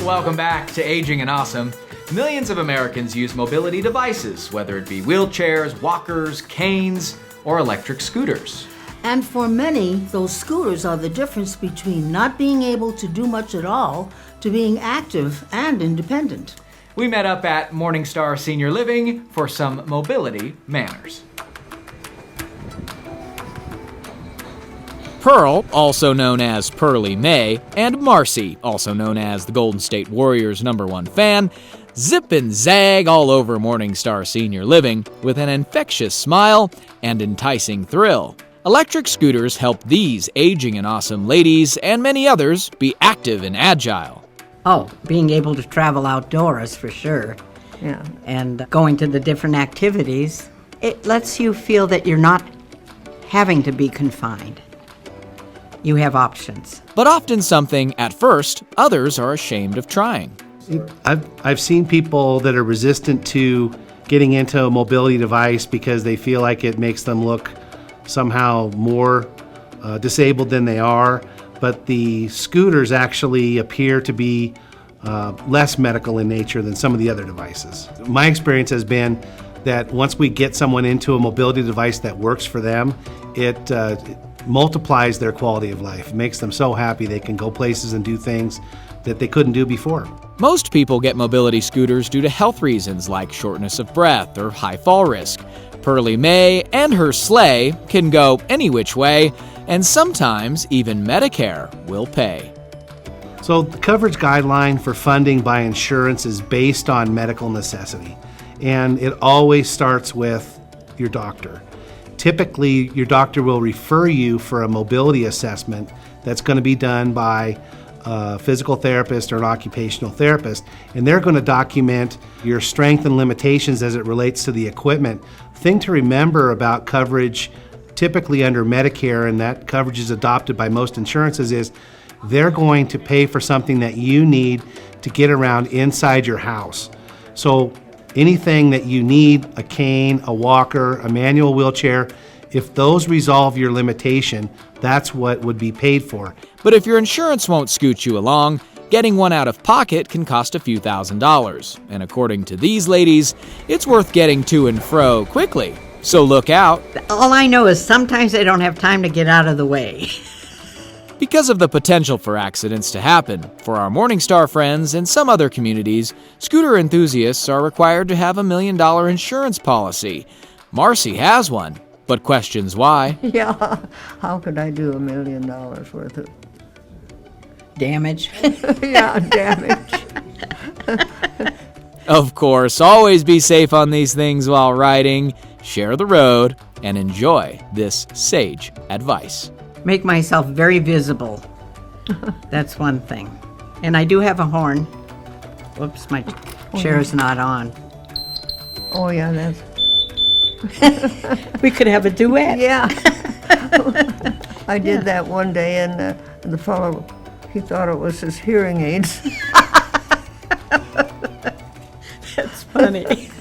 Welcome back to Aging and Awesome. Millions of Americans use mobility devices, whether it be wheelchairs, walkers, canes, or electric scooters. And for many, those scooters are the difference between not being able to do much at all to being active and independent. We met up at Morningstar Senior Living for some mobility manners. Pearl, also known as Pearly May, and Marcy, also known as the Golden State Warriors' #1 fan, zip and zag all over Morningstar Senior Living with an infectious smile and enticing thrill. Electric scooters help these aging and awesome ladies and many others be active and agile. Oh, being able to travel outdoors for sure. Yeah. And going to the different activities, it lets you feel that you're not having to be confined. You have options. But often something, at first, others are ashamed of trying. I've seen people that are resistant to getting into a mobility device because they feel like it makes them look somehow more disabled than they are. But the scooters actually appear to be less medical in nature than some of the other devices. My experience has been that once we get someone into a mobility device that works for them, it multiplies their quality of life. It makes them so happy they can go places and do things that they couldn't do before. Most people get mobility scooters due to health reasons like shortness of breath or high fall risk. Pearly May and her sleigh can go any which way, and sometimes even Medicare will pay. So the coverage guideline for funding by insurance is based on medical necessity, and it always starts with your doctor. Typically, your doctor will refer you for a mobility assessment that's going to be done by a physical therapist or an occupational therapist, and they're going to document your strength and limitations as it relates to the equipment. Thing to remember about coverage, typically under Medicare, and that coverage is adopted by most insurances, is they're going to pay for something that you need to get around inside your house. So anything that you need, a cane, a walker, a manual wheelchair, if those resolve your limitation, that's what would be paid for. But if your insurance won't scoot you along, getting one out of pocket can cost a few $1,000s. And according to these ladies, it's worth getting to and fro quickly. So look out. All I know is sometimes they don't have time to get out of the way. Because of the potential for accidents to happen, for our Morningstar friends and some other communities, scooter enthusiasts are required to have a $1 million insurance policy. Marcy has one, but questions why. Yeah, how could I do $1 million worth of Damage. damage? Of course, always be safe on these things while riding, share the road, and enjoy this sage advice. Make myself very visible. That's one thing. And I do have a horn. Whoops, my chair's not on. Oh, yeah, that's, We could have a duet. yeah. I did that one day, and the fellow, he thought it was his hearing aids. That's funny.